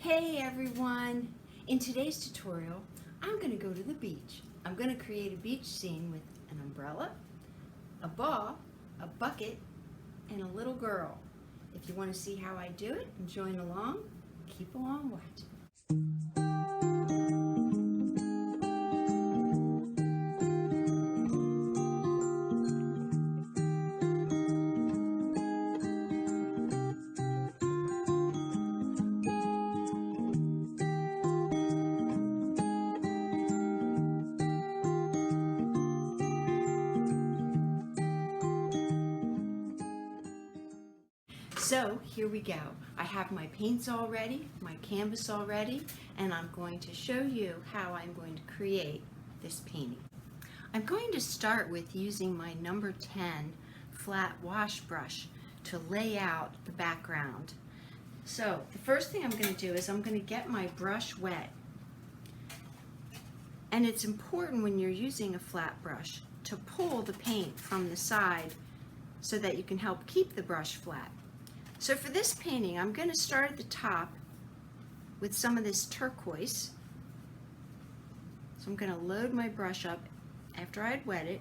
Hey everyone! In today's tutorial, I'm going to go to the beach. I'm going to create a beach scene with an umbrella, a ball, a bucket, and a little girl. If you want to see how I do it and join along, keep on watching. So here we go. I have my paints all ready, my canvas all ready, and I'm going to show you how I'm going to create this painting. I'm going to start with using my number 10 flat wash brush to lay out the background. So the first thing I'm going to do is I'm going to get my brush wet. And it's important when you're using a flat brush to pull the paint from the side so that you can help keep the brush flat. So for this painting, I'm going to start at the top with some of this turquoise. So I'm going to load my brush up after I'd wet it,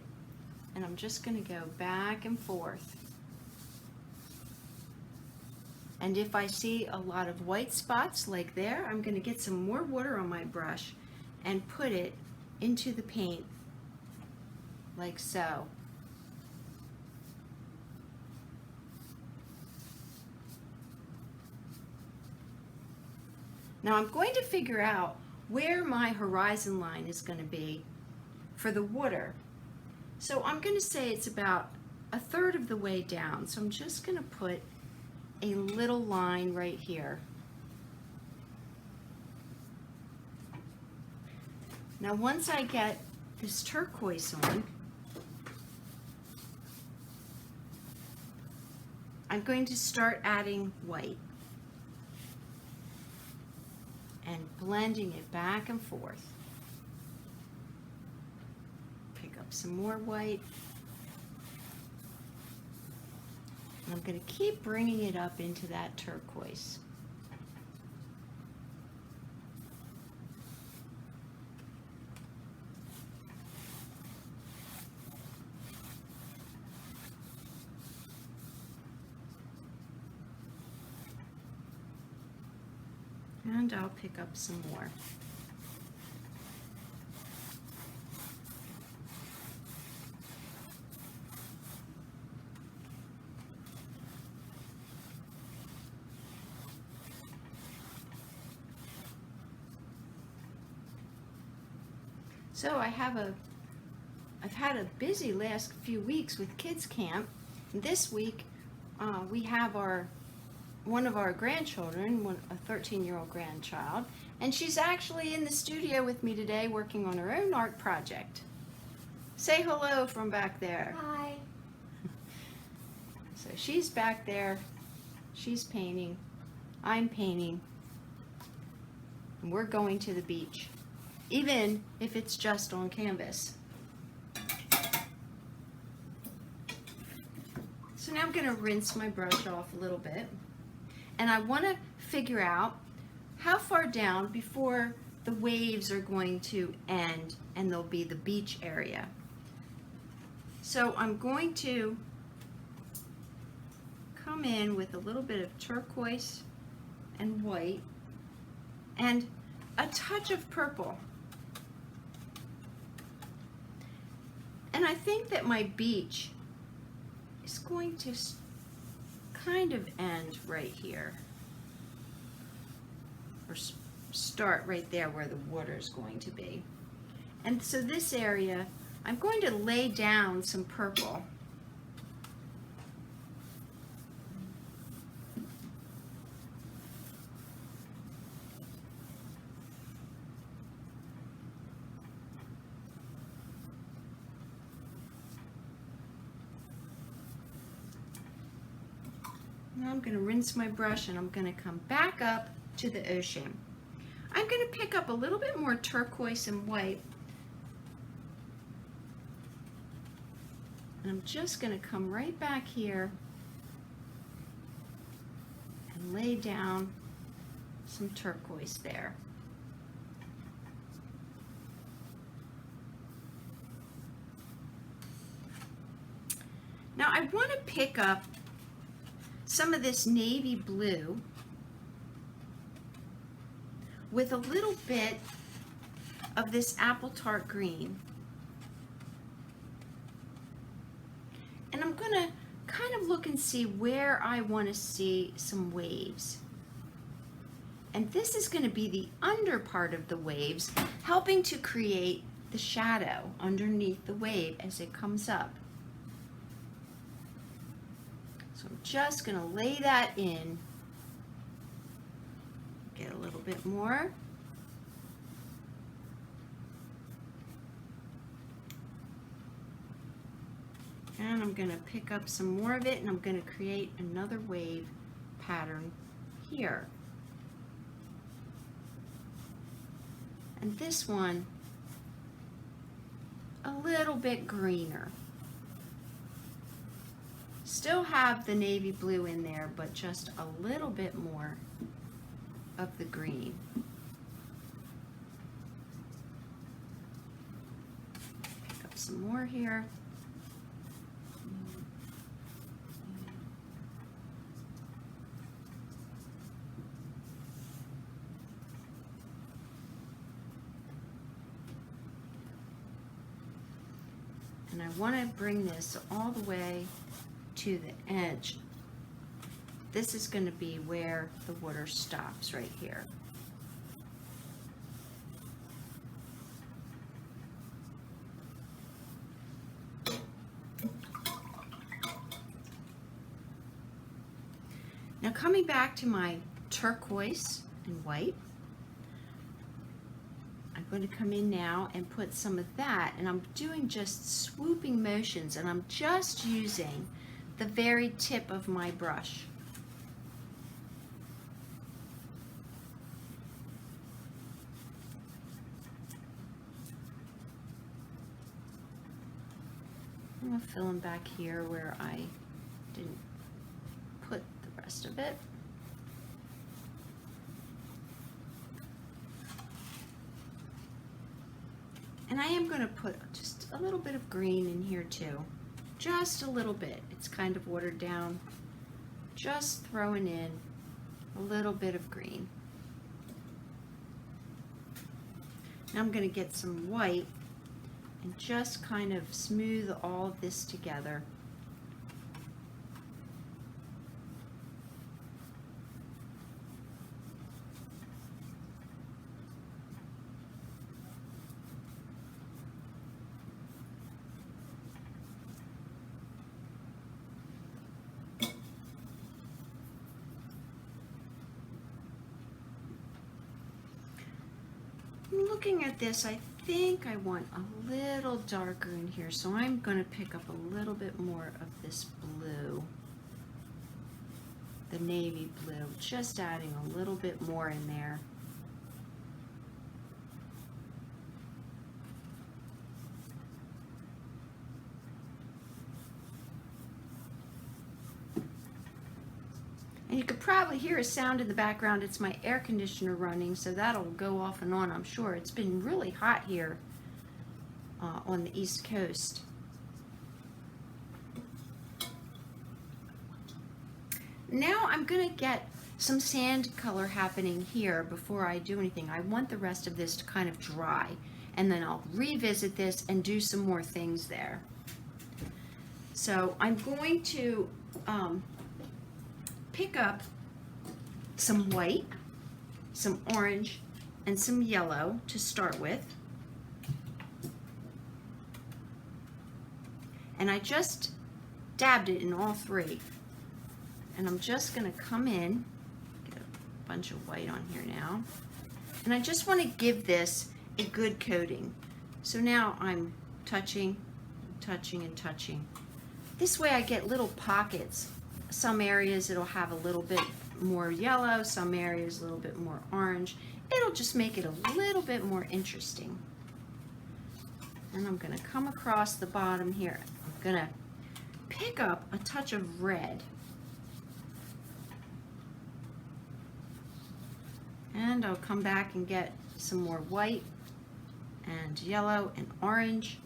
and I'm just going to go back and forth. And if I see a lot of white spots like there, I'm going to get some more water on my brush and put it into the paint like so. Now I'm going to figure out where my horizon line is going to be for the water. So I'm going to say it's about a third of the way down. So I'm just going to put a little line right here. Now once I get this turquoise on, I'm going to start adding white and blending it back and forth. Pick up some more white. And I'm going to keep bringing it up into that turquoise. And I'll pick up some more. So I've had a busy last few weeks with kids camp. This week we have one of our grandchildren, a 13-year-old grandchild, and she's actually in the studio with me today working on her own art project. Say hello from back there. Hi. So she's back there, she's painting, I'm painting, and we're going to the beach, even if it's just on canvas. So now I'm going to rinse my brush off a little bit. And I want to figure out how far down before the waves are going to end and there'll be the beach area. So I'm going to come in with a little bit of turquoise and white and a touch of purple. And I think that my beach is going to kind of end right here, or start right there where the water is going to be. And so this area, I'm going to lay down some purple. Now I'm going to rinse my brush and I'm going to come back up to the ocean. I'm going to pick up a little bit more turquoise and white. And I'm just going to come right back here and lay down some turquoise there. Now I want to pick up some of this navy blue with a little bit of this apple tart green. And I'm going to kind of look and see where I want to see some waves. And this is going to be the under part of the waves, helping to create the shadow underneath the wave as it comes up. So I'm just going to lay that in. Get a little bit more. And I'm going to pick up some more of it, and I'm going to create another wave pattern here. And this one, a little bit greener. Still have the navy blue in there, but just a little bit more of the green. Pick up some more here. And I want to bring this all the way to the edge. This is going to be where the water stops right here. Now coming back to my turquoise and white, I'm going to come in now and put some of that, and I'm doing just swooping motions, and I'm just using the very tip of my brush. I'm going to fill in back here where I didn't put the rest of it. And I am going to put just a little bit of green in here too. Just a little bit. It's kind of watered down. Just throwing in a little bit of green. Now I'm going to get some white and just kind of smooth all of this together. Looking at this, I think I want a little darker in here, so I'm going to pick up a little bit more of this blue, the navy blue, just adding a little bit more in there. And you could probably hear a sound in the background. It's my air conditioner running, so that'll go off and on, I'm sure. It's been really hot here on the East Coast. Now I'm going to get some sand color happening here before I do anything. I want the rest of this to kind of dry, and then I'll revisit this and do some more things there. So I'm going to pick up some white, some orange, and some yellow to start with. And I just dabbed it in all three. And I'm just going to come in, get a bunch of white on here now. And I just want to give this a good coating. So now I'm touching, touching, and touching. This way I get little pockets. Some areas it'll have a little bit more yellow, some areas a little bit more orange. It'll just make it a little bit more interesting. And I'm going to come across the bottom here. I'm going to pick up a touch of red. and I'll come back and get some more white and yellow and orange.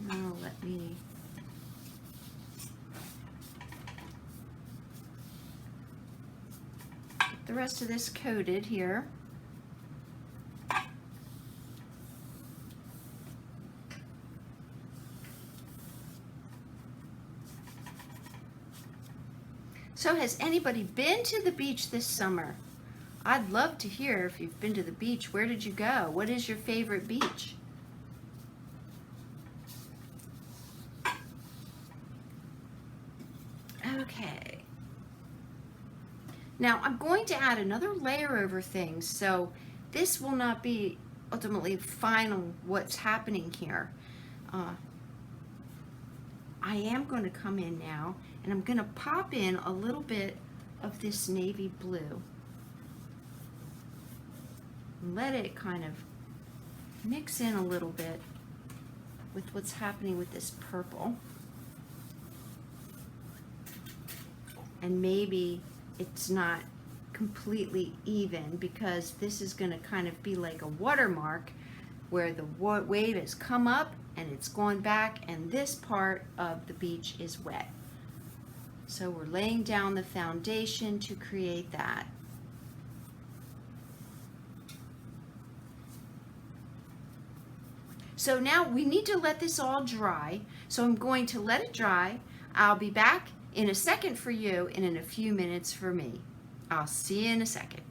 Now let me get the rest of this coated here. So has anybody been to the beach this summer? I'd love to hear if you've been to the beach. Where did you go? What is your favorite beach? Okay. Now I'm going to add another layer over things, so this will not be ultimately final what's happening here. I am going to come in now and I'm going to pop in a little bit of this navy blue. Let it kind of mix in a little bit with what's happening with this purple. And maybe it's not completely even because this is going to kind of be like a watermark where the wave has come up and it's gone back and this part of the beach is wet. So we're laying down the foundation to create that. So now we need to let this all dry. So I'm going to let it dry. I'll be back in a second for you and in a few minutes for me. I'll see you in a second.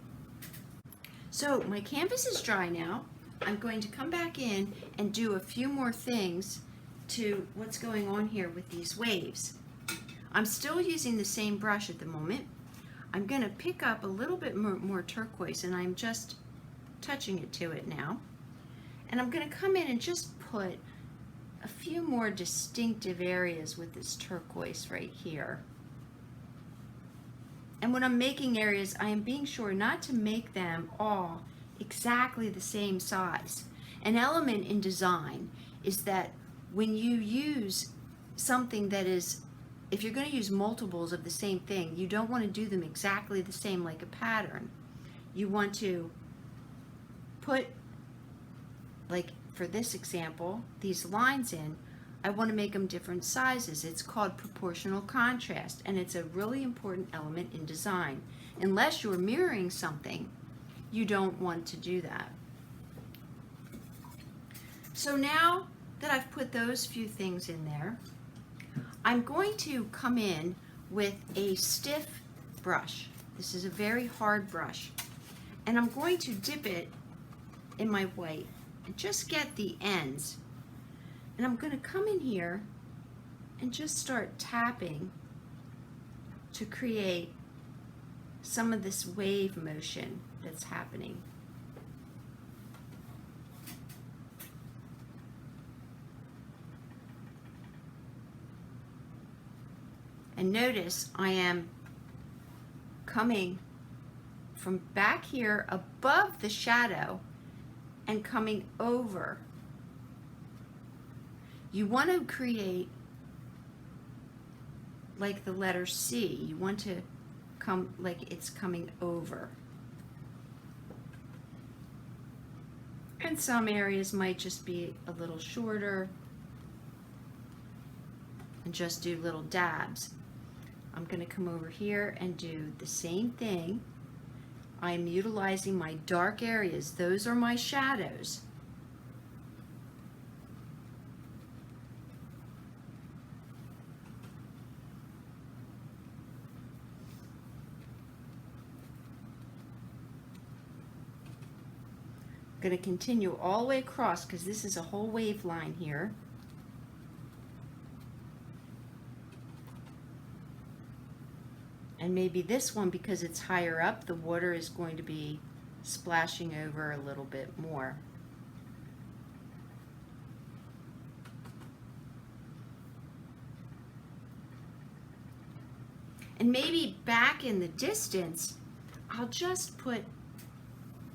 So my canvas is dry now. I'm going to come back in and do a few more things to what's going on here with these waves. I'm still using the same brush at the moment. I'm going to pick up a little bit more turquoise and I'm just touching it to it now. And I'm going to come in and just put a few more distinctive areas with this turquoise right here. And when I'm making areas, I am being sure not to make them all exactly the same size. An element in design is that when you use something that is, if you're going to use multiples of the same thing, you don't want to do them exactly the same like a pattern. You want to put, like for this example, these lines in, I want to make them different sizes. It's called proportional contrast, and it's a really important element in design. Unless you're mirroring something, you don't want to do that. So now that I've put those few things in there, I'm going to come in with a stiff brush. This is a very hard brush. And I'm going to dip it in my white and just get the ends. And I'm going to come in here and just start tapping to create some of this wave motion that's happening. And notice I am coming from back here above the shadow and coming over. You want to create like the letter C. You want to come like it's coming over. And some areas might just be a little shorter and just do little dabs. I'm going to come over here and do the same thing. I'm utilizing my dark areas. Those are my shadows. I'm going to continue all the way across because this is a whole wave line here. And maybe this one, because it's higher up, the water is going to be splashing over a little bit more. And maybe back in the distance, I'll just put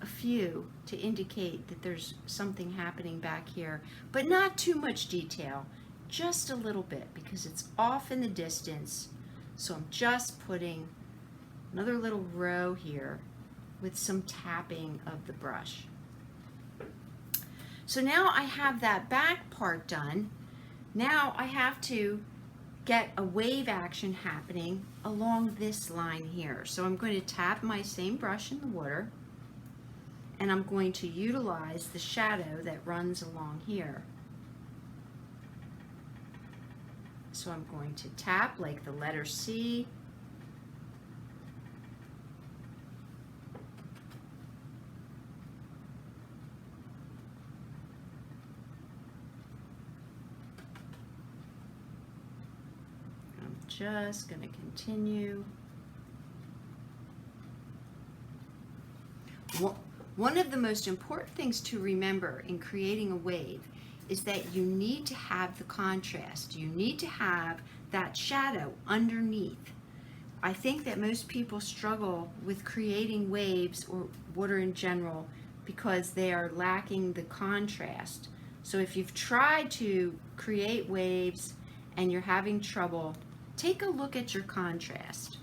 a few to indicate that there's something happening back here, but not too much detail, just a little bit because it's off in the distance. So I'm just putting another little row here with some tapping of the brush. So now I have that back part done. Now I have to get a wave action happening along this line here. So I'm going to tap my same brush in the water, and I'm going to utilize the shadow that runs along here. So I'm going to tap like the letter C. I'm just going to continue. One of the most important things to remember in creating a wave is that you need to have the contrast. You need to have that shadow underneath. I think that most people struggle with creating waves or water in general because they are lacking the contrast. So if you've tried to create waves and you're having trouble, take a look at your contrast.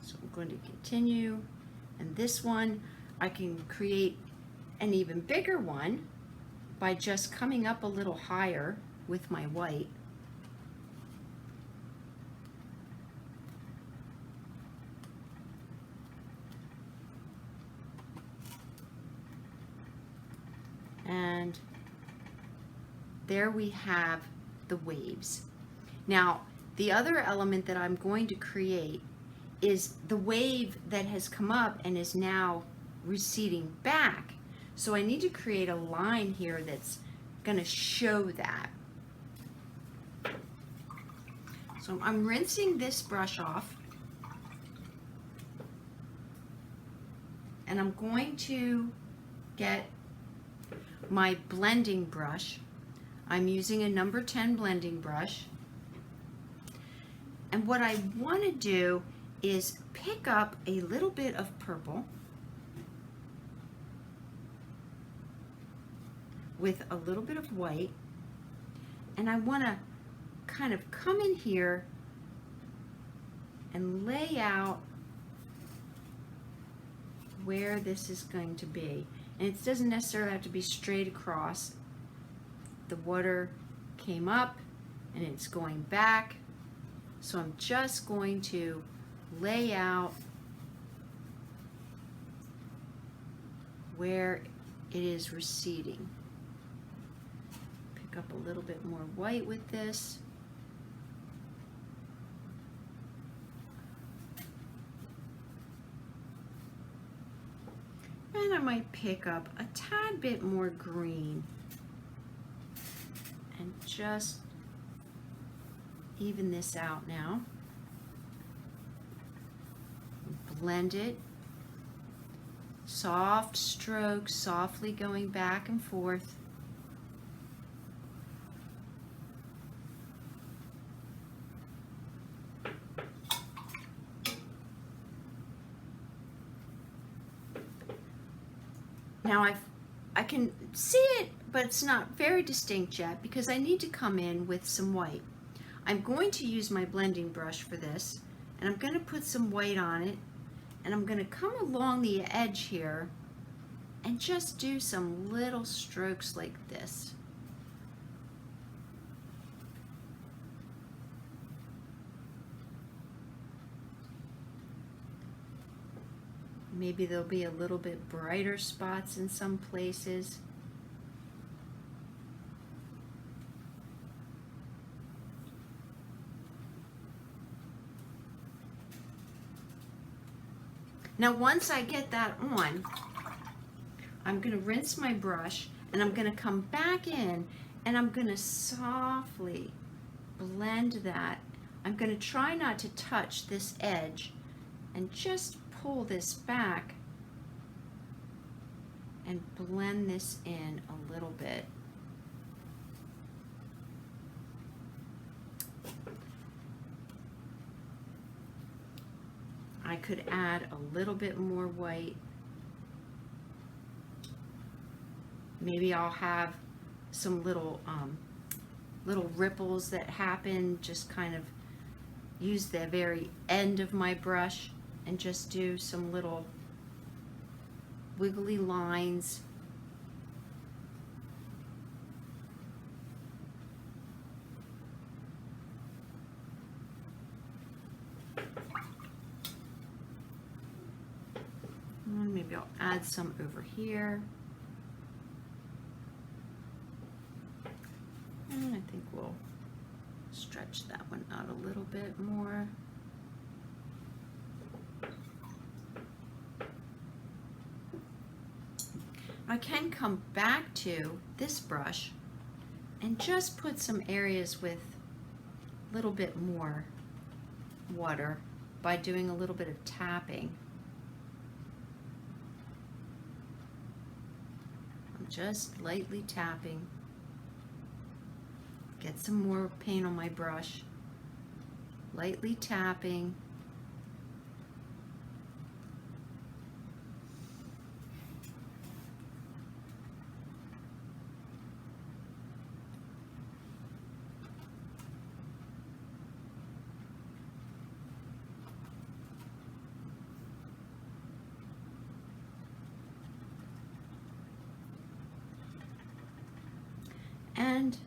So I'm going to continue. And this one, I can create an even bigger one by just coming up a little higher with my white. And there we have the waves. Now, the other element that I'm going to create is the wave that has come up and is now receding back. So I need to create a line here that's going to show that. So I'm rinsing this brush off, and I'm going to get my blending brush. I'm using a number 10 blending brush. And what I want to do is pick up a little bit of purple with a little bit of white, and I want to kind of come in here and lay out where this is going to be. And it doesn't necessarily have to be straight across. The water came up and it's going back, so I'm just going to lay out where it is receding. Pick up a little bit more white with this. And I might pick up a tad bit more green and just even this out now. Blend it. Soft strokes, softly going back and forth. Now I can see it, but it's not very distinct yet because I need to come in with some white. I'm going to use my blending brush for this, and I'm going to put some white on it, and I'm going to come along the edge here and just do some little strokes like this. Maybe there'll be a little bit brighter spots in some places. Now once I get that on, I'm going to rinse my brush and I'm going to come back in and I'm going to softly blend that. I'm going to try not to touch this edge and just pull this back and blend this in a little bit. I could add a little bit more white. Maybe I'll have some little ripples that happen, just kind of use the very end of my brush and just do some little wiggly lines. And maybe I'll add some over here. And I think we'll stretch that one out a little bit more. I can come back to this brush and just put some areas with a little bit more water by doing a little bit of tapping. I'm just lightly tapping. Get some more paint on my brush, lightly tapping. And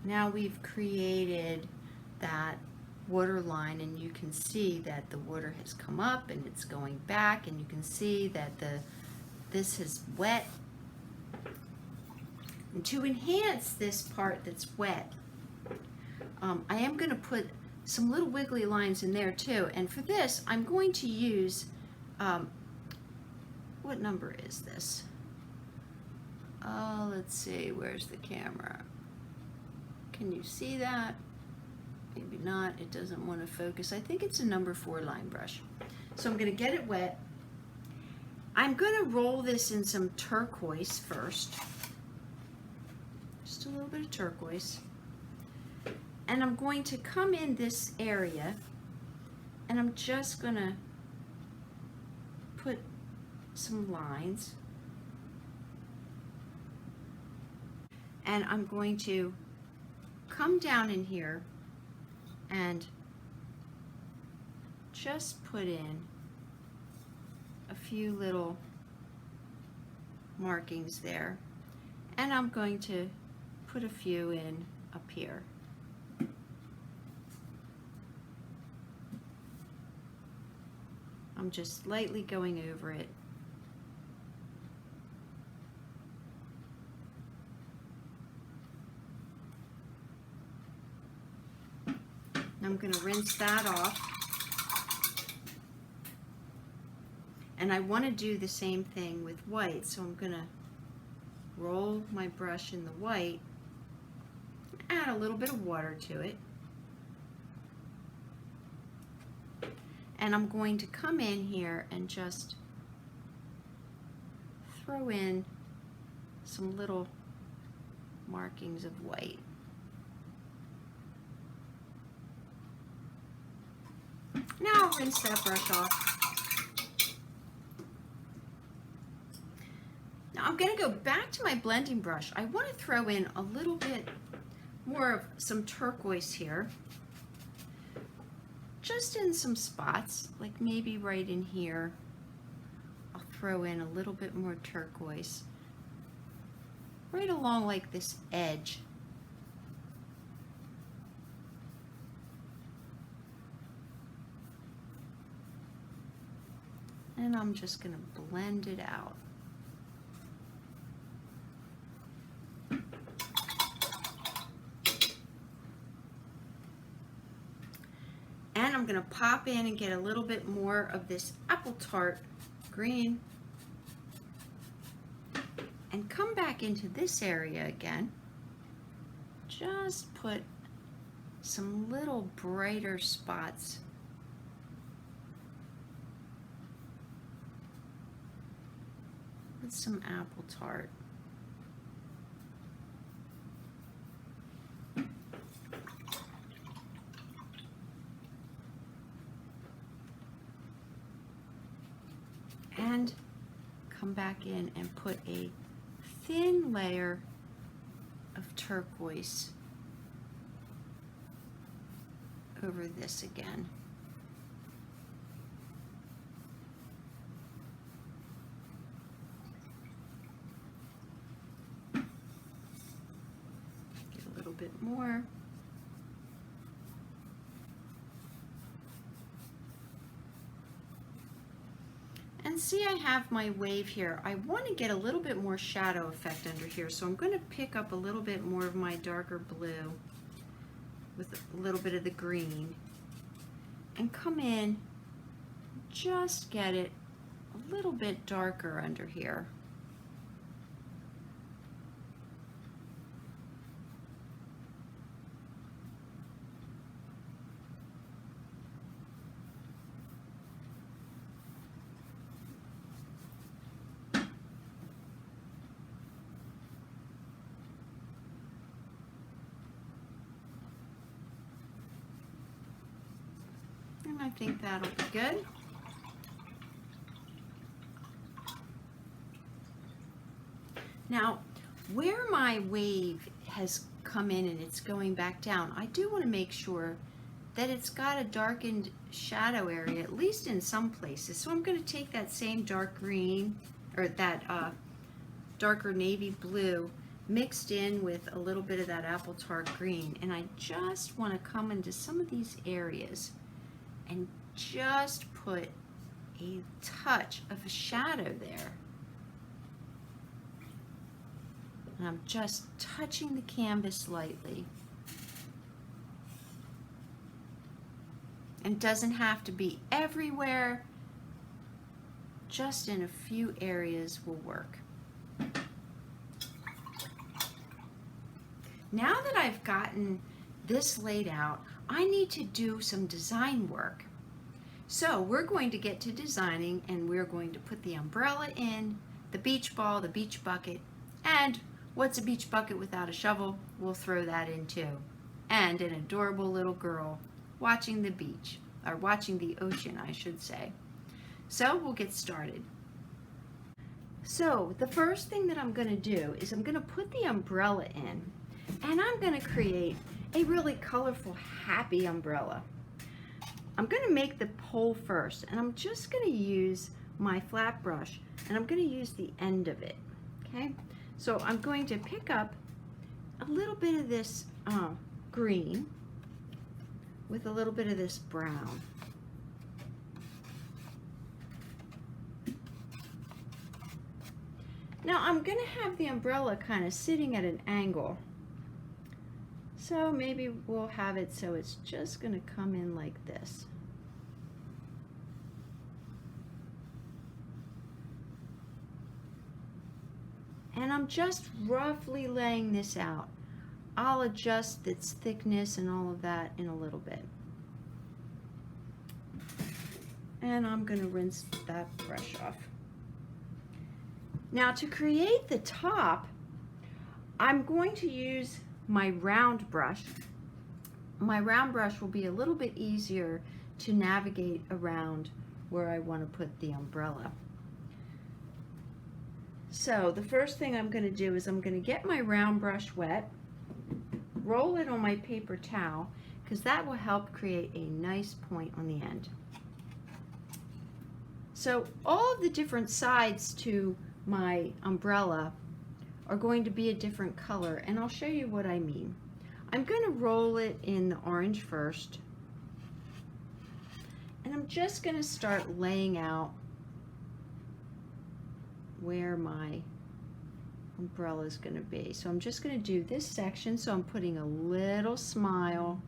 now we've created that water line, and you can see that the water has come up and it's going back, and you can see that this is wet. And to enhance this part that's wet, I am going to put some little wiggly lines in there too. And for this, I'm going to use, what number is this? Oh, let's see, where's the camera? Can you see that? Maybe not, it doesn't want to focus. I think it's a number 4 line brush. So I'm going to get it wet. I'm going to roll this in some turquoise first. Just a little bit of turquoise. And I'm going to come in this area, and I'm just going to put some lines. And I'm going to come down in here and just put in a few little markings there, and I'm going to put a few in up here. I'm just lightly going over it. I'm going to rinse that off. And I want to do the same thing with white, so I'm going to roll my brush in the white, add a little bit of water to it. And I'm going to come in here and just throw in some little markings of white. Now I'll rinse that brush off. Now I'm going to go back to my blending brush. I want to throw in a little bit more of some turquoise here. Just in some spots, like maybe right in here. I'll throw in a little bit more turquoise. Right along like this edge. And I'm just going to blend it out. And I'm going to pop in and get a little bit more of this apple tart green. And come back into this area again. Just put some little brighter spots. With some apple tart. come back in and put a thin layer of turquoise over this again. Get a little bit more. And see, I have my wave here. I want to get a little bit more shadow effect under here, so I'm going to pick up a little bit more of my darker blue with a little bit of the green and come in, just get it a little bit darker under here. And I think that'll be good. Now, where my wave has come in and it's going back down, I do want to make sure that it's got a darkened shadow area, at least in some places. So I'm going to take that same dark green, or that darker navy blue, mixed in with a little bit of that apple tart green, and I just want to come into some of these areas and just put a touch of a shadow there. And I'm just touching the canvas lightly. And doesn't have to be everywhere, just in a few areas will work. Now that I've gotten this laid out, I need to do some design work. So we're going to get to designing, and we're going to put the umbrella in, the beach ball, the beach bucket, and what's a beach bucket without a shovel? We'll throw that in too. And an adorable little girl watching the beach, or watching the ocean, I should say. So we'll get started. So the first thing that I'm going to do is I'm going to put the umbrella in, and I'm going to create a really colorful, happy umbrella. I'm going to make the pole first, and I'm just going to use my flat brush, and I'm going to use the end of it. Okay, so I'm going to pick up a little bit of this green with a little bit of this brown. Now I'm going to have the umbrella kind of sitting at an angle. So maybe we'll have it so it's just going to come in like this. And I'm just roughly laying this out. I'll adjust its thickness and all of that in a little bit. And I'm going to rinse that brush off. Now to create the top, I'm going to use my round brush. My round brush will be a little bit easier to navigate around where I want to put the umbrella. So the first thing I'm going to do is I'm going to get my round brush wet, roll it on my paper towel, because that will help create a nice point on the end. So all of the different sides to my umbrella are going to be a different color, and I'll show you what I mean. I'm going to roll it in the orange first, and I'm just going to start laying out where my umbrella is going to be. So I'm just going to do this section, so I'm putting a little smile,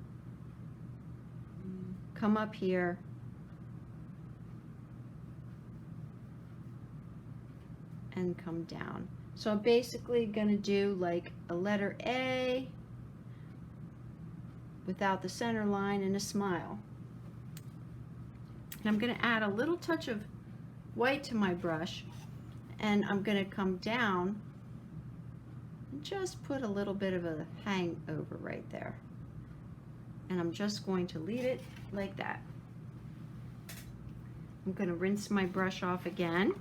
come up here, and come down. So I'm basically going to do like a letter A without the center line and a smile. And I'm going to add a little touch of white to my brush, and I'm going to come down and just put a little bit of a hang over right there. And I'm just going to leave it like that. I'm going to rinse my brush off again.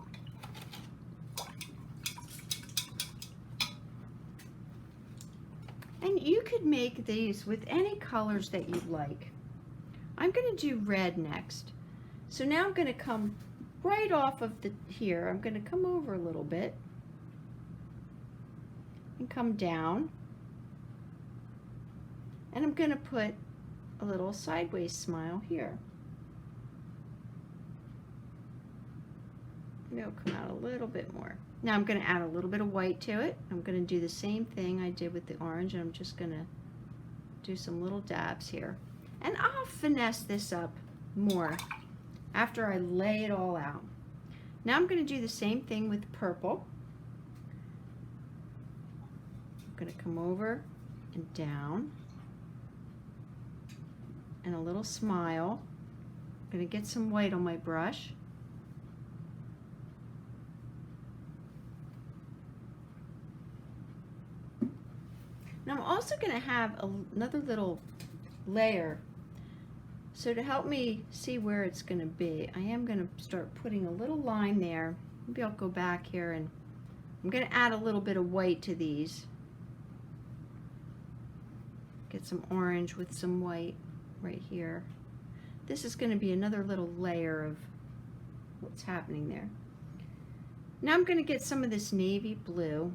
And you could make these with any colors that you like. I'm going to do red next. So now I'm going to come right off of the here. I'm going to come over a little bit and come down. And I'm going to put a little sideways smile here. It'll come out a little bit more. Now I'm going to add a little bit of white to it. I'm going to do the same thing I did with the orange, and I'm just going to do some little dabs here. And I'll finesse this up more after I lay it all out. Now I'm going to do the same thing with purple. I'm going to come over and down, and a little smile. I'm going to get some white on my brush. Now I'm also going to have another little layer. So to help me see where it's going to be, I am going to start putting a little line there. Maybe I'll go back here, and I'm going to add a little bit of white to these. Get some orange with some white right here. This is going to be another little layer of what's happening there. Now I'm going to get some of this navy blue.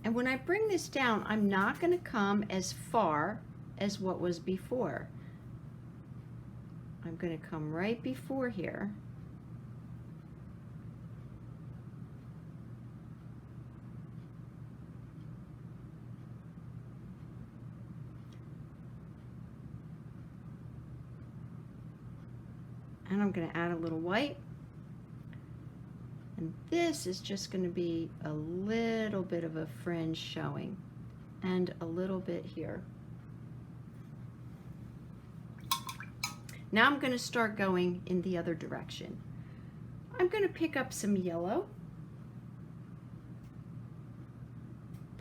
And when I bring this down, I'm not going to come as far as what was before. I'm going to come right before here. And I'm going to add a little white. And this is just going to be a little bit of a fringe showing, and a little bit here. Now I'm going to start going in the other direction. I'm going to pick up some yellow,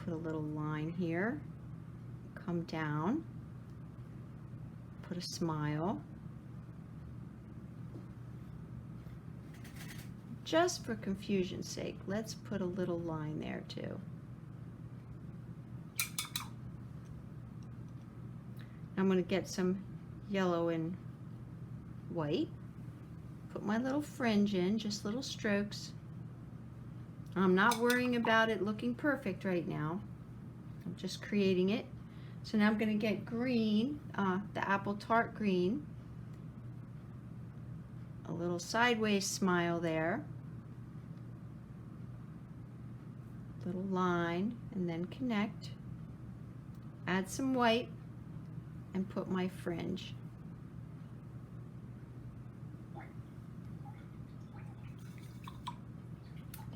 put a little line here, come down, put a smile. Just for confusion's sake, let's put a little line there too. I'm going to get some yellow and white, put my little fringe in, just little strokes. I'm not worrying about it looking perfect right now. I'm just creating it. So now I'm going to get green, the apple tart green, a little sideways smile there. Little line, and then connect, add some white, and put my fringe.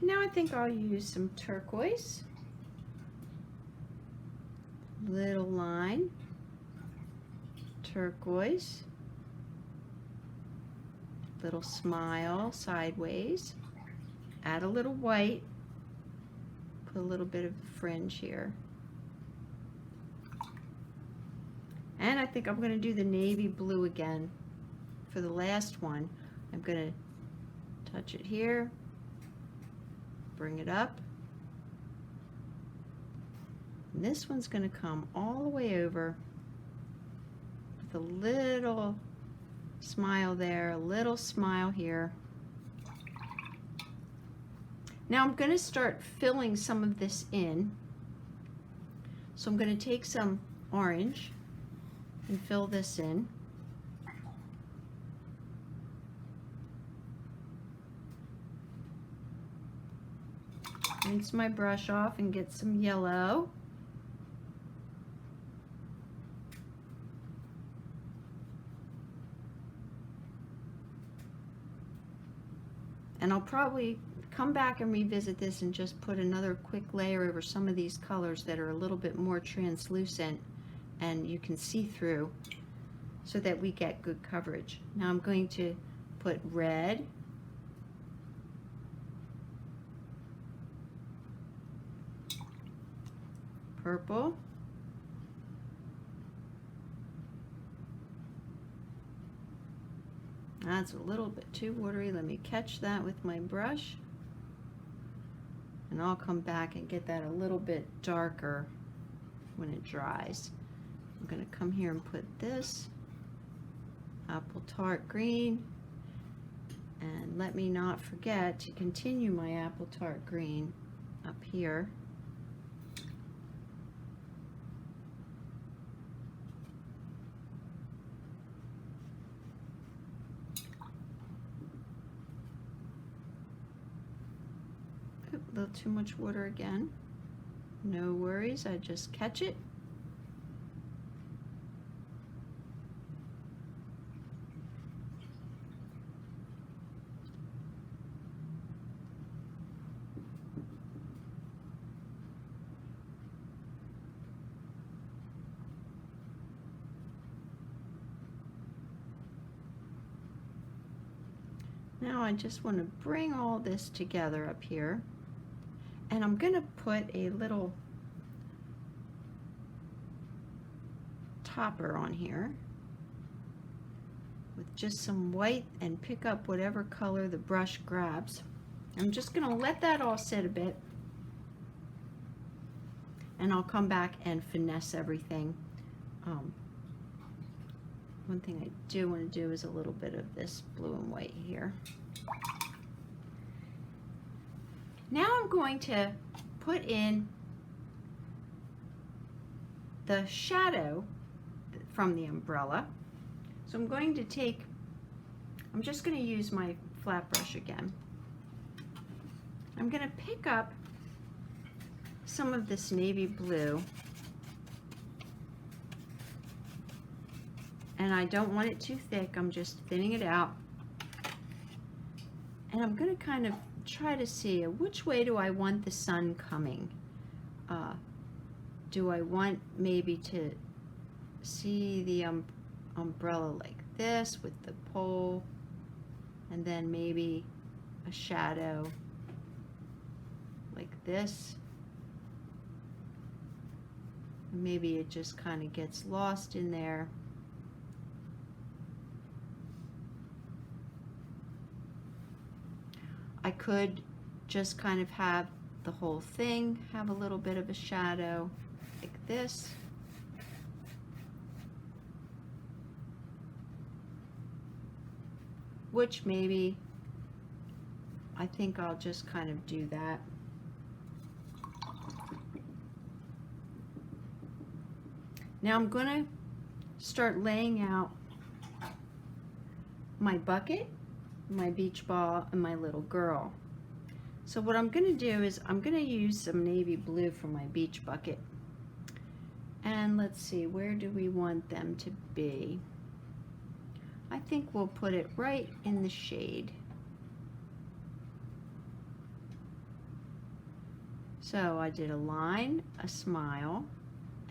Now I think I'll use some turquoise, little line, turquoise, little smile sideways, add a little white, a little bit of fringe here. And I think I'm going to do the navy blue again for the last one. I'm going to touch it here, bring it up. And this one's going to come all the way over with a little smile there, a little smile here. Now I'm going to start filling some of this in. So I'm going to take some orange and fill this in. Rinse my brush off and get some yellow. And I'll probably come back and revisit this and just put another quick layer over some of these colors that are a little bit more translucent and you can see through, so that we get good coverage. Now I'm going to put red, purple, that's a little bit too watery. Let me catch that with my brush. And I'll come back and get that a little bit darker when it dries. I'm going to come here and put this apple tart green, and let me not forget to continue my apple tart green up here. Oop, a little too much water again. No worries, I just catch it. Now I just want to bring all this together up here, and I'm going to put a little topper on here with just some white and pick up whatever color the brush grabs. I'm just going to let that all sit a bit, and I'll come back and finesse everything. One thing I do want to do is a little bit of this blue and white here. Now I'm going to put in the shadow from the umbrella. So I'm going to take, I'm just going to use my flat brush again. I'm going to pick up some of this navy blue, and I don't want it too thick, I'm just thinning it out. And I'm going to kind of try to see which way do I want the sun coming. Do I want maybe to see the umbrella like this with the pole, and then maybe a shadow like this? Maybe it just kind of gets lost in there. I could just kind of have the whole thing have a little bit of a shadow like this. Which maybe I think I'll just kind of do that. Now I'm going to start laying out my bucket, my beach ball, and my little girl. So what I'm going to do is I'm going to use some navy blue for my beach bucket. And let's see, where do we want them to be? I think we'll put it right in the shade. So I did a line, a smile,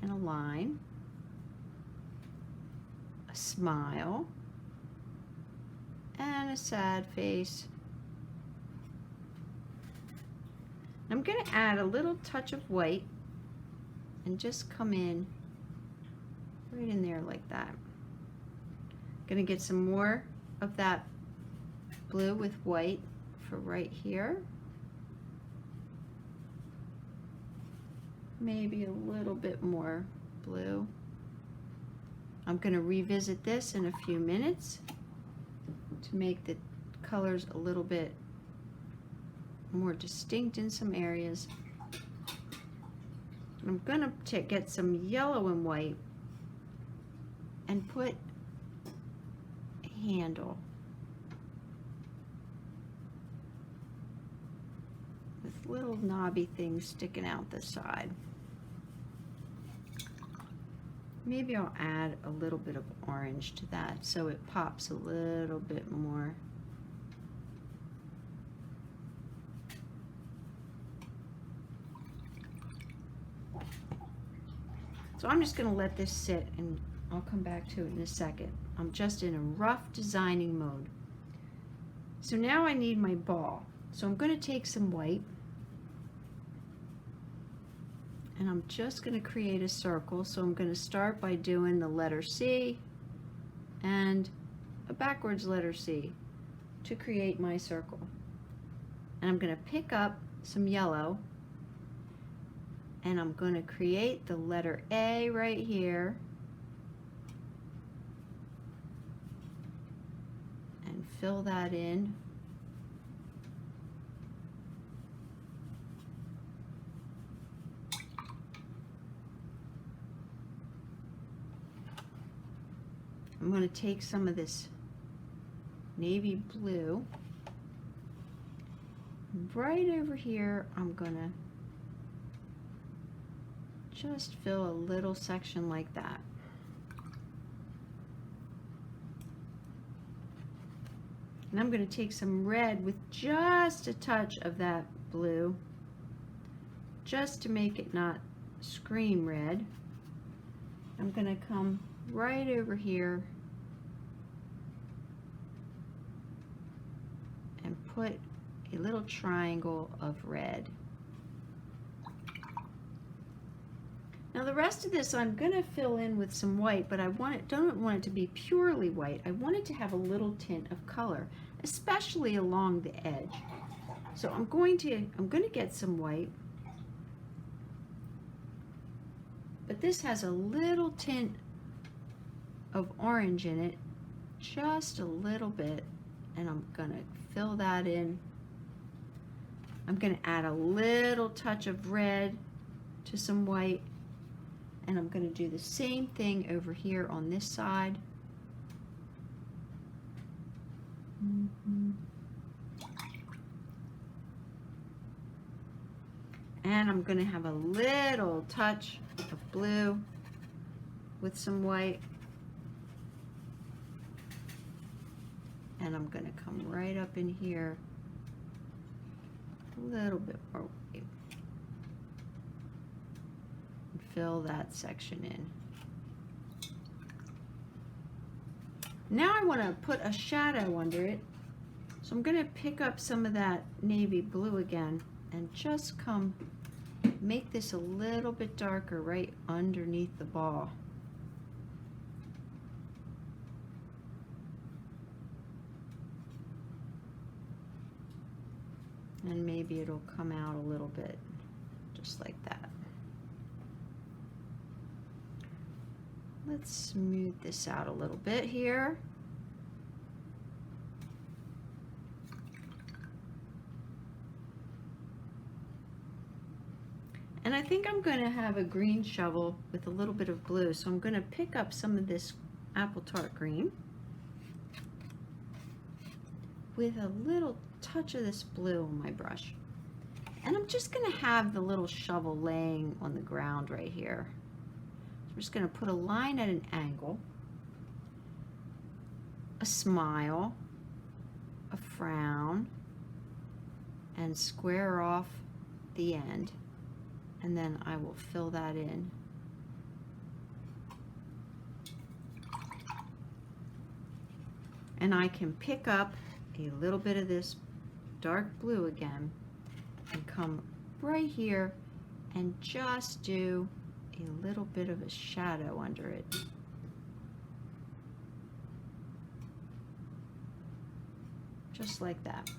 and a line, a smile, and a sad face. I'm going to add a little touch of white and just come in right in there like that. Going to get some more of that blue with white for right here. Maybe a little bit more blue. I'm going to revisit this in a few minutes to make the colors a little bit more distinct in some areas. I'm going to get some yellow and white and put a handle with little knobby things sticking out the side. Maybe I'll add a little bit of orange to that so it pops a little bit more. So I'm just going to let this sit, and I'll come back to it in a second. I'm just in a rough designing mode. So now I need my ball. So I'm going to take some white, and I'm just going to create a circle. So I'm going to start by doing the letter C and a backwards letter C to create my circle. And I'm going to pick up some yellow and I'm going to create the letter A right here and fill that in. I'm going to take some of this navy blue. Right over here, I'm going to just fill a little section like that. And I'm going to take some red with just a touch of that blue, just to make it not scream red. I'm going to come right over here and put a little triangle of red. Now the rest of this I'm going to fill in with some white, but I don't want it to be purely white. I want it to have a little tint of color, especially along the edge. So I'm going to get some white, but this has a little tint of orange in it, just a little bit, and I'm going to fill that in. I'm going to add a little touch of red to some white, and I'm going to do the same thing over here on this side. And I'm going to have a little touch of blue with some white. And I'm going to come right up in here, a little bit more white, and fill that section in. Now I want to put a shadow under it, so I'm going to pick up some of that navy blue again and just come make this a little bit darker right underneath the ball. And maybe it'll come out a little bit, just like that. Let's smooth this out a little bit here. And I think I'm going to have a green shovel with a little bit of blue, so I'm going to pick up some of this apple tart green with a little touch of this blue on my brush. And I'm just going to have the little shovel laying on the ground right here. So I'm just going to put a line at an angle, a smile, a frown, and square off the end. And then I will fill that in. And I can pick up a little bit of this dark blue again and come right here and just do a little bit of a shadow under it. Just like that.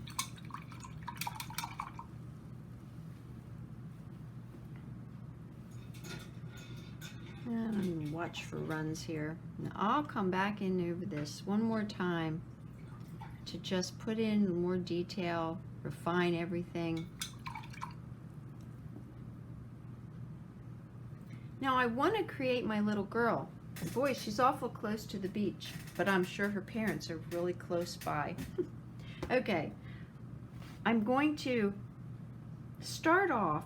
And I'm going to watch for runs here. Now I'll come back in over this one more time to just put in more detail, refine everything. Now I want to create my little girl. Boy, she's awful close to the beach, but I'm sure her parents are really close by. Okay, I'm going to start off.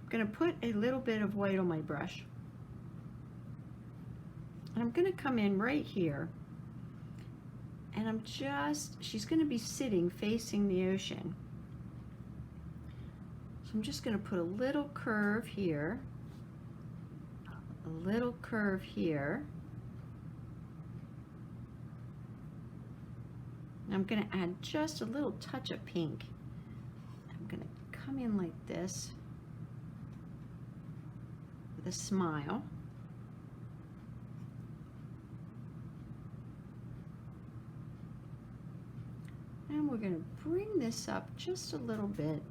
I'm going to put a little bit of white on my brush. And I'm going to come in right here. And she's going to be sitting facing the ocean. So I'm just going to put a little curve here, a little curve here. And I'm going to add just a little touch of pink. I'm going to come in like this with a smile. And we're going to bring this up just a little bit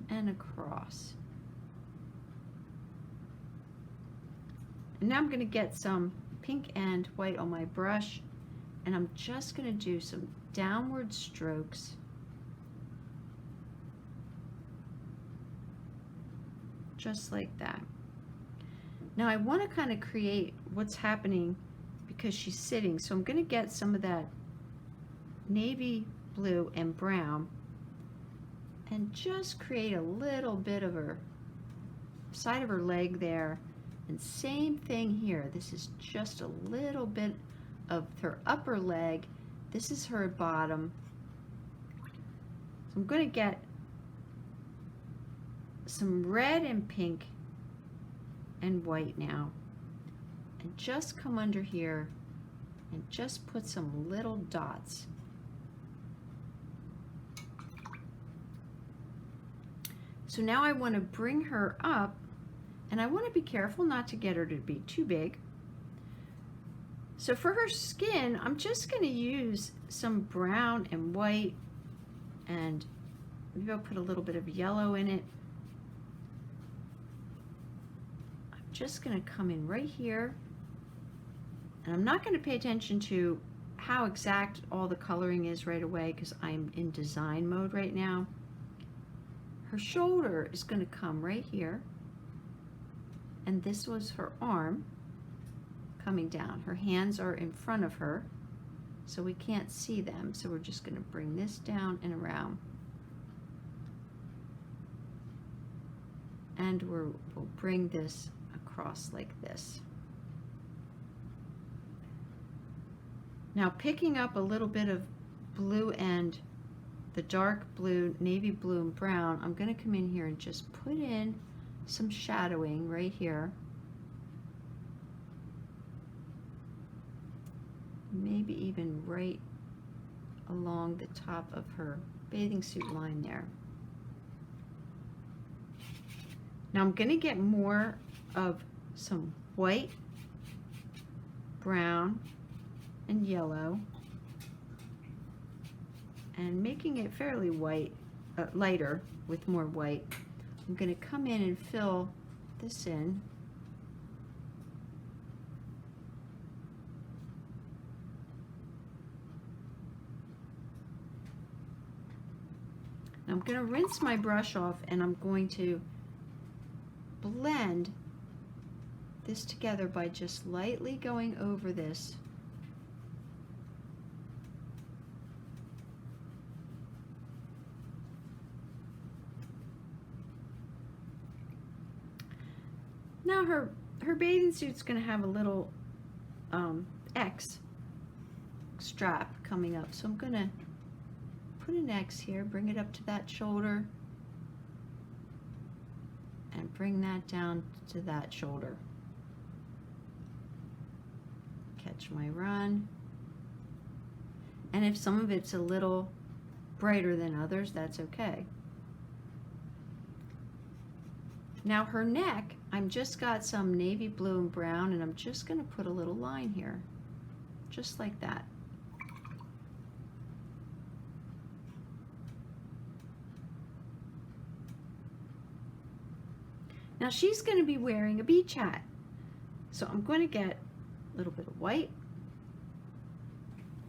and across. And now I'm going to get some pink and white on my brush, and I'm just going to do some downward strokes just like that. Now I want to kind of create what's happening because she's sitting, so I'm going to get some of that navy blue and brown and just create a little bit of her side of her leg there. And same thing here. This is just a little bit of her upper leg. This is her bottom. So I'm going to get some red and pink and white now, and just come under here and just put some little dots. So now I want to bring her up, and I want to be careful not to get her to be too big. So for her skin, I'm just going to use some brown and white, and maybe I'll put a little bit of yellow in it. I'm just going to come in right here, and I'm not going to pay attention to how exact all the coloring is right away because I'm in design mode right now. Her shoulder is going to come right here, and this was her arm coming down. Her hands are in front of her, so we can't see them, so we're just going to bring this down and around. And we'll bring this across like this. Now picking up a little bit of blue and the dark blue, navy blue and brown, I'm going to come in here and just put in some shadowing right here. Maybe even right along the top of her bathing suit line there. Now I'm going to get more of some white, brown, and yellow, and making it fairly white, lighter with more white. I'm going to come in and fill this in. Now I'm going to rinse my brush off, and I'm going to blend this together by just lightly going over this. Now her bathing suit's going to have a little X strap coming up, so I'm going to put an X here, bring it up to that shoulder, and bring that down to that shoulder. Catch my run. And if some of it's a little brighter than others, that's okay. Now her neck, I'm just got some navy blue and brown, and I'm just going to put a little line here, just like that. Now she's going to be wearing a beach hat, so I'm going to get a little bit of white,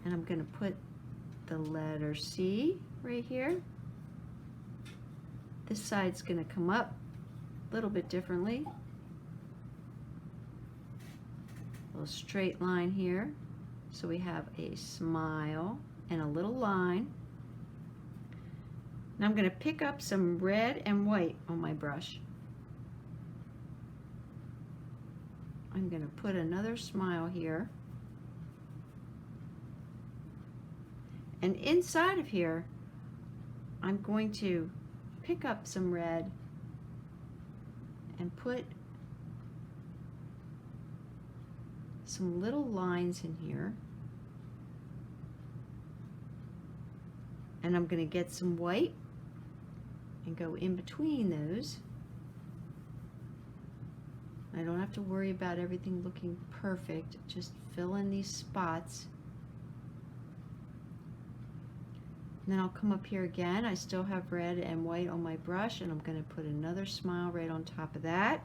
and I'm going to put the letter C right here. This side's going to come up a little bit differently. A little straight line here, so we have a smile and a little line. Now I'm going to pick up some red and white on my brush. I'm going to put another smile here, and inside of here I'm going to pick up some red and put some little lines in here, and I'm going to get some white and go in between those. I don't have to worry about everything looking perfect, just fill in these spots. And then I'll come up here again. I still have red and white on my brush, and I'm going to put another smile right on top of that.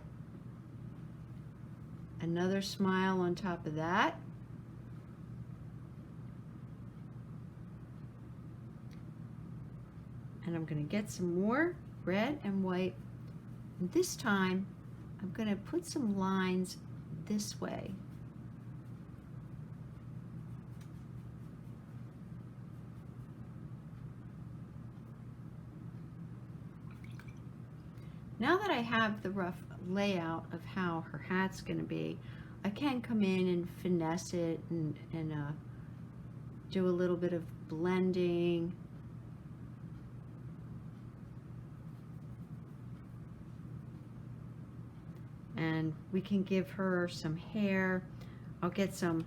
Another smile on top of that. And I'm going to get some more red and white. And this time, I'm going to put some lines this way. Now that I have the rough layout of how her hat's going to be, I can come in and finesse it and do a little bit of blending. And we can give her some hair. I'll get some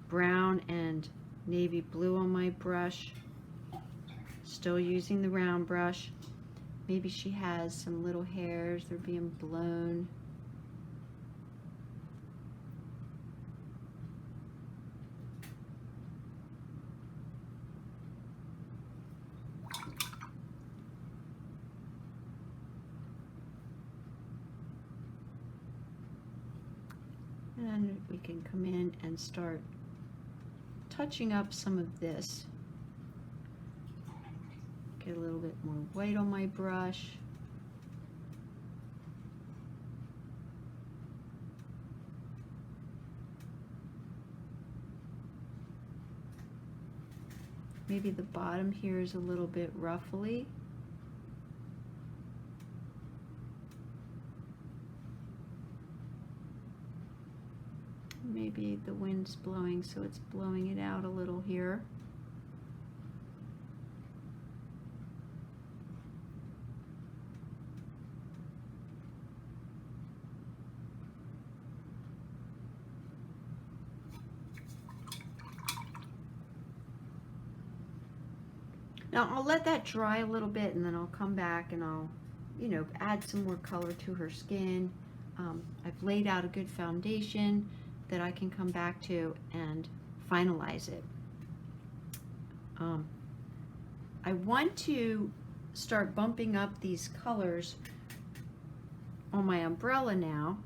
brown and navy blue on my brush. Still using the round brush. Maybe she has some little hairs, they're being blown. And then we can come in and start touching up some of this. Get a little bit more white on my brush. Maybe the bottom here is a little bit ruffly. Maybe the wind's blowing, so it's blowing it out a little here. Now I'll let that dry a little bit, and then I'll come back and I'll, add some more color to her skin. I've laid out a good foundation that I can come back to and finalize it. I want to start bumping up these colors on my umbrella now.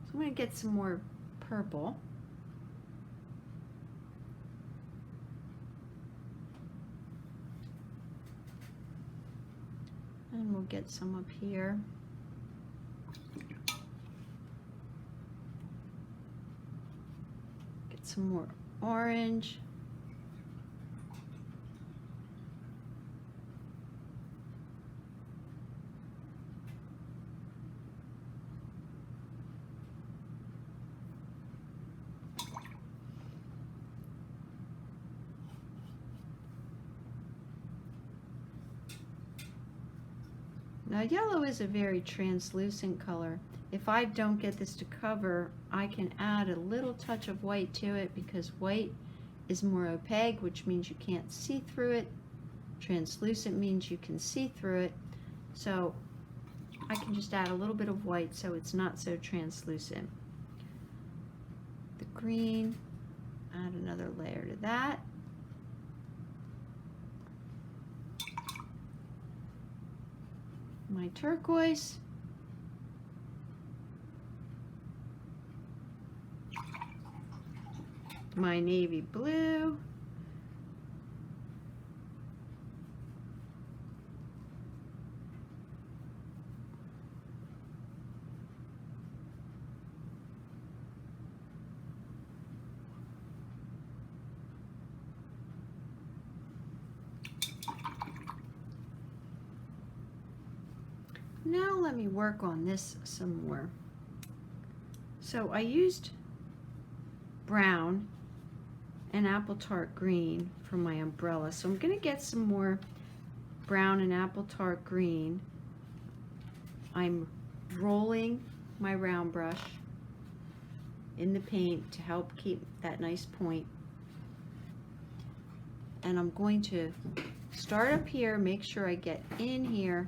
So I'm going to get some more purple. And we'll get some up here. Get some more orange. Now yellow is a very translucent color. If I don't get this to cover, I can add a little touch of white to it because white is more opaque, which means you can't see through it. Translucent means you can see through it. So I can just add a little bit of white so it's not so translucent. The green, add another layer to that. My turquoise. My navy blue. Now let me work on this some more. So I used brown and apple tart green for my umbrella. So I'm going to get some more brown and apple tart green. I'm rolling my round brush in the paint to help keep that nice point. And I'm going to start up here, make sure I get in here.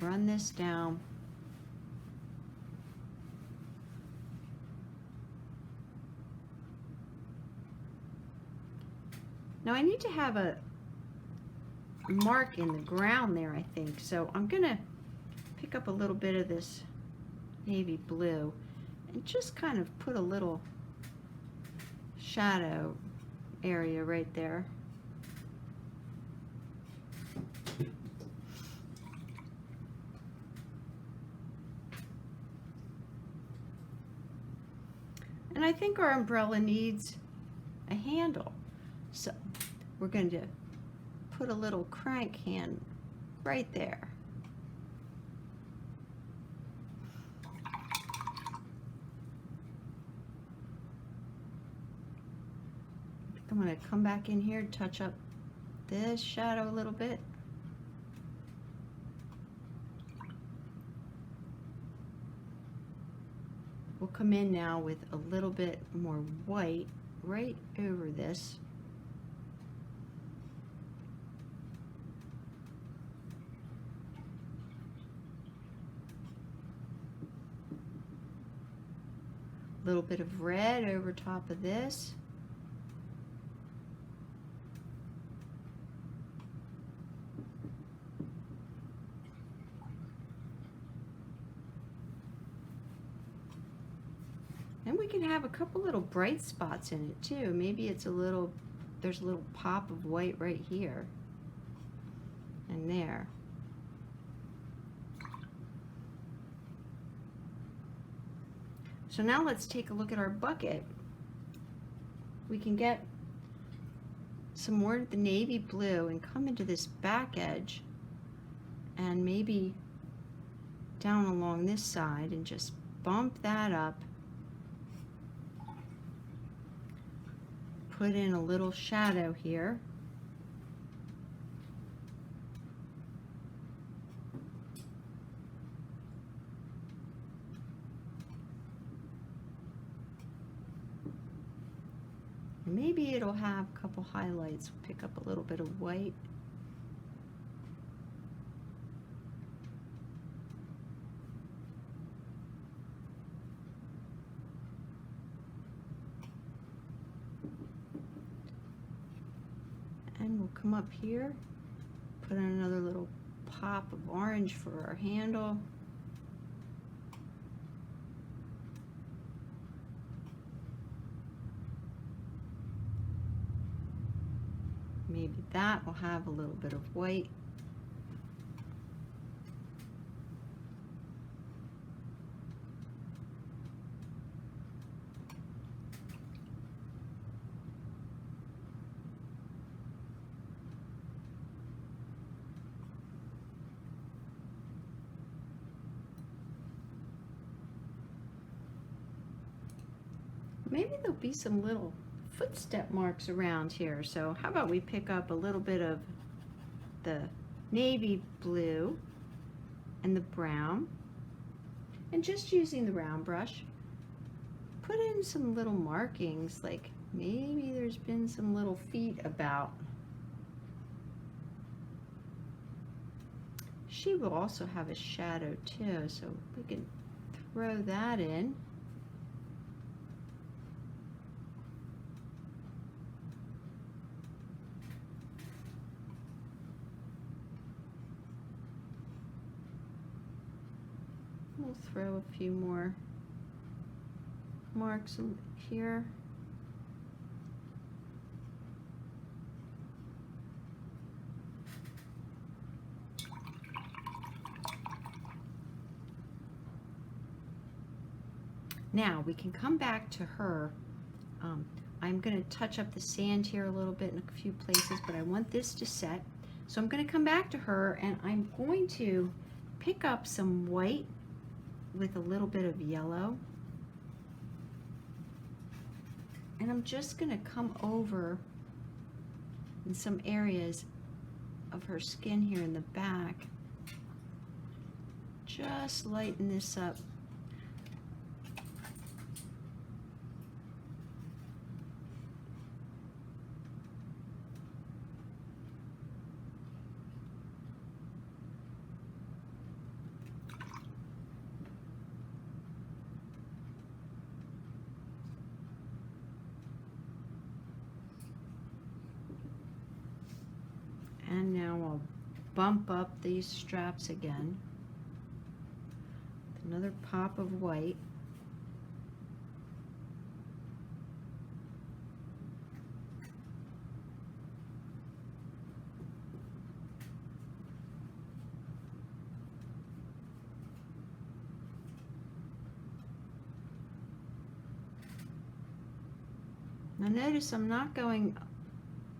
Run this down. Now I need to have a mark in the ground there, I think. So I'm gonna pick up a little bit of this navy blue and just kind of put a little shadow area right there. And I think our umbrella needs a handle. So we're going to put a little crank hand right there. I'm going to come back in here, touch up this shadow a little bit. We'll come in now with a little bit more white right over this. A little bit of red over top of this. And we can have a couple little bright spots in it too. Maybe it's a little, there's a little pop of white right here and there. So now let's take a look at our bucket. We can get some more of the navy blue and come into this back edge and maybe down along this side and just bump that up. Put in a little shadow here. Maybe it'll have a couple highlights. Pick up a little bit of white. And we'll come up here, put in another little pop of orange for our handle. Maybe that will have a little bit of white. Maybe there'll be some little footstep marks around here. So how about we pick up a little bit of the navy blue and the brown, and just using the round brush, put in some little markings, like maybe there's been some little feet about. She will also have a shadow too, so we can throw that in. We'll throw a few more marks in here. Now we can come back to her. I'm going to touch up the sand here a little bit in a few places, but I want this to set. So I'm going to come back to her and I'm going to pick up some white with a little bit of yellow. And I'm just going to come over in some areas of her skin here in the back. Just lighten this up. And now I'll bump up these straps again. Another pop of white. Now notice I'm not going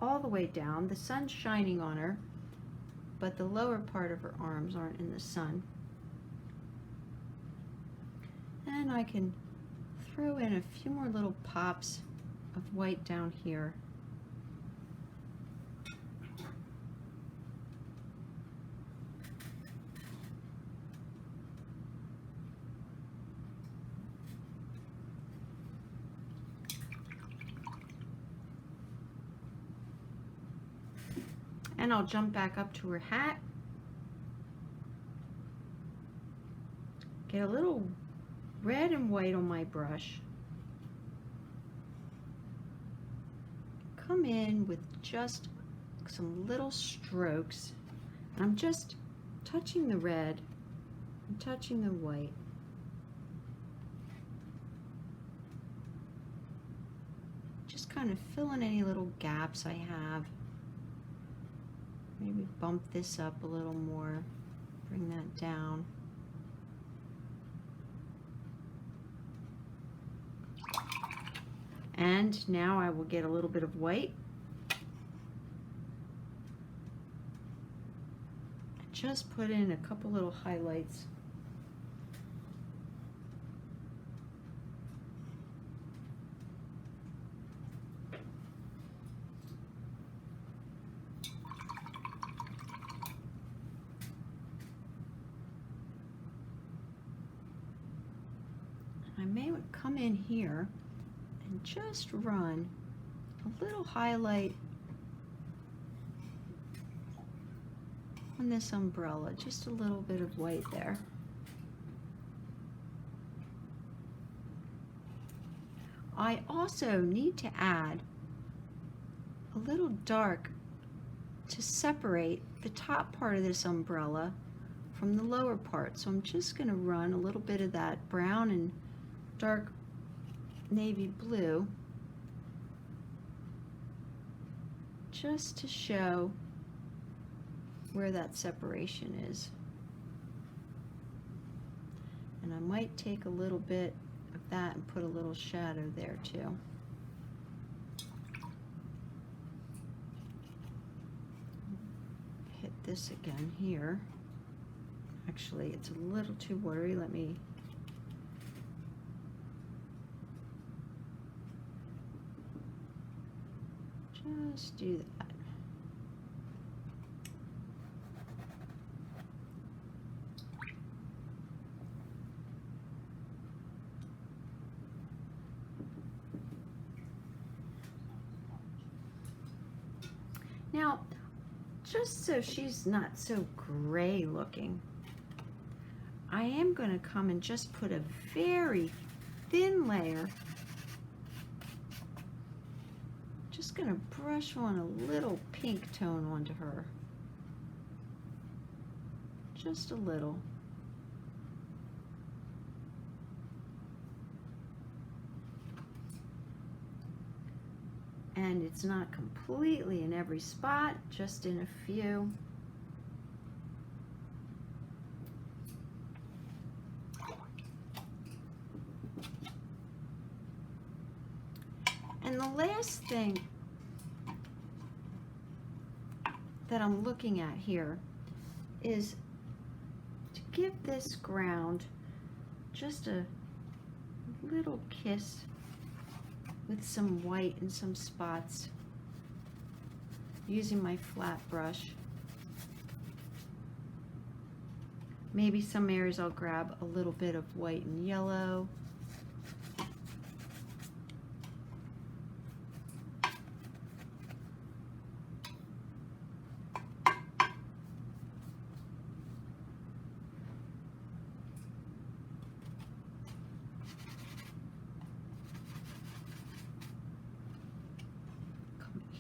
all the way down. The sun's shining on her, but the lower part of her arms aren't in the sun. And I can throw in a few more little pops of white down here. And I'll jump back up to her hat. Get a little red and white on my brush. Come in with just some little strokes. I'm just touching the red and touching the white. Just kind of fill in any little gaps I have. Maybe bump this up a little more, bring that down. And now I will get a little bit of white. Just put in a couple little highlights. I may come in here and just run a little highlight on this umbrella, just a little bit of white there. I also need to add a little dark to separate the top part of this umbrella from the lower part. So I'm just going to run a little bit of that brown and dark navy blue just to show where that separation is. And I might take a little bit of that and put a little shadow there too. Hit this again here. Actually, it's a little too watery. Let me just do that. Now, just so she's not so gray looking, I am going to come and just put a very thin layer. Just going to brush on a little pink tone onto her. Just a little. And it's not completely in every spot, just in a few. And the last thing that I'm looking at here is to give this ground just a little kiss with some white in some spots, using my flat brush. Maybe some areas I'll grab a little bit of white and yellow.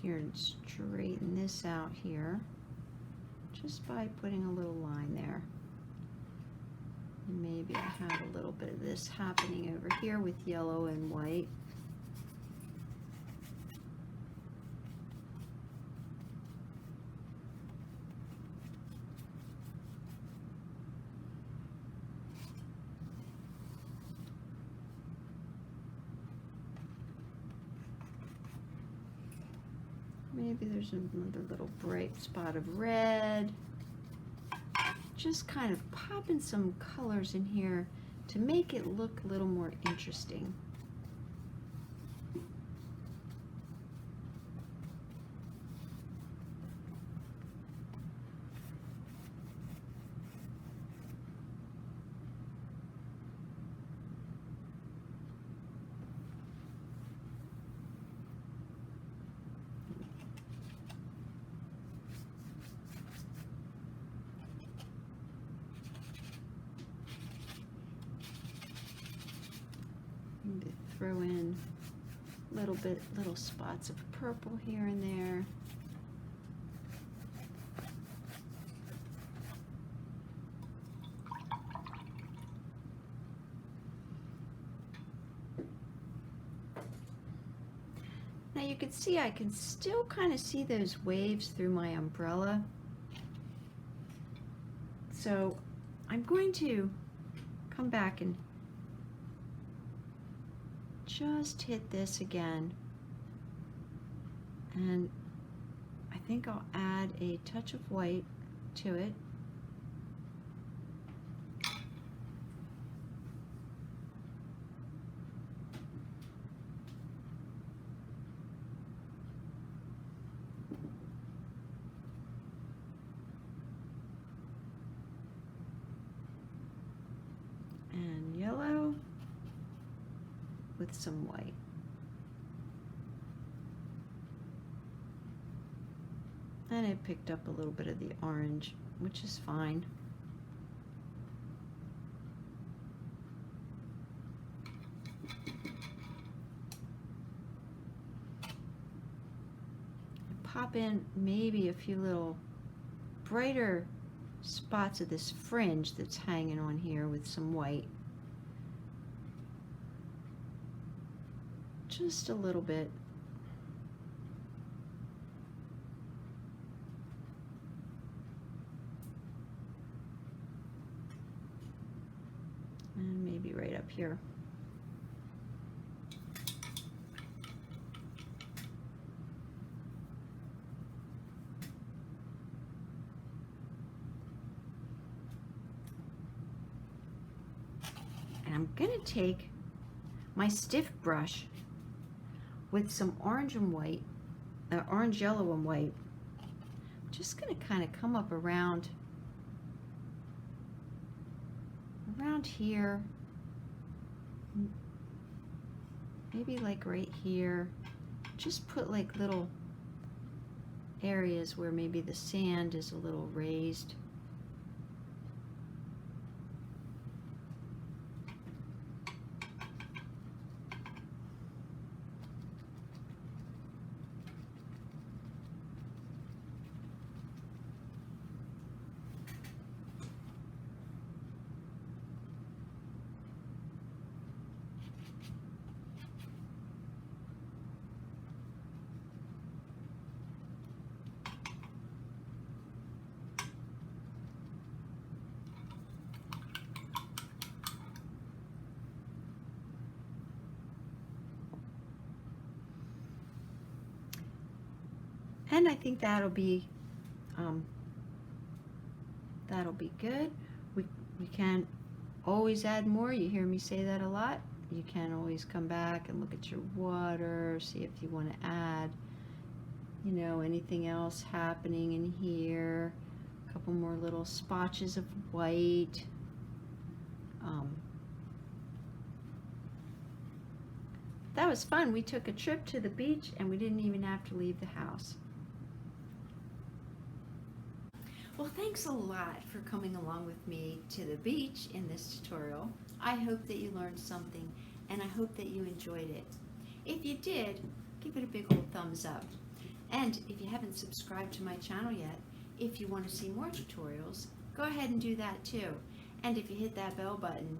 Here and straighten this out here just by putting a little line there. And maybe I have a little bit of this happening over here with yellow and white. Maybe there's another little bright spot of red. Just kind of popping some colors in here to make it look a little more interesting. Throw in little spots of purple here and there. Now you can see I can still kind of see those waves through my umbrella. So I'm going to come back and just hit this again, and I think I'll add a touch of white to it. And yellow with some white. And it picked up a little bit of the orange, which is fine. Pop in maybe a few little brighter spots of this fringe that's hanging on here with some white. Just a little bit. And maybe right up here. And I'm going to take my stiff brush with some orange and white, orange, yellow, and white. I'm just going to kind of come up around here, maybe like right here. Just put like little areas where maybe the sand is a little raised. And I think that'll be good. We can always add more. You hear me say that a lot. You can always come back and look at your water, see if you want to add, you know, anything else happening in here. A couple more little spotches of white. That was fun. We took a trip to the beach and we didn't even have to leave the house. Well, thanks a lot for coming along with me to the beach in this tutorial. I hope that you learned something and I hope that you enjoyed it. If you did, give it a big old thumbs up. And if you haven't subscribed to my channel yet, if you want to see more tutorials, go ahead and do that too. And if you hit that bell button,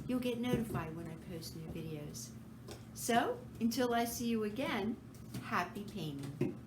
you'll get notified when I post new videos. So, until I see you again, happy painting.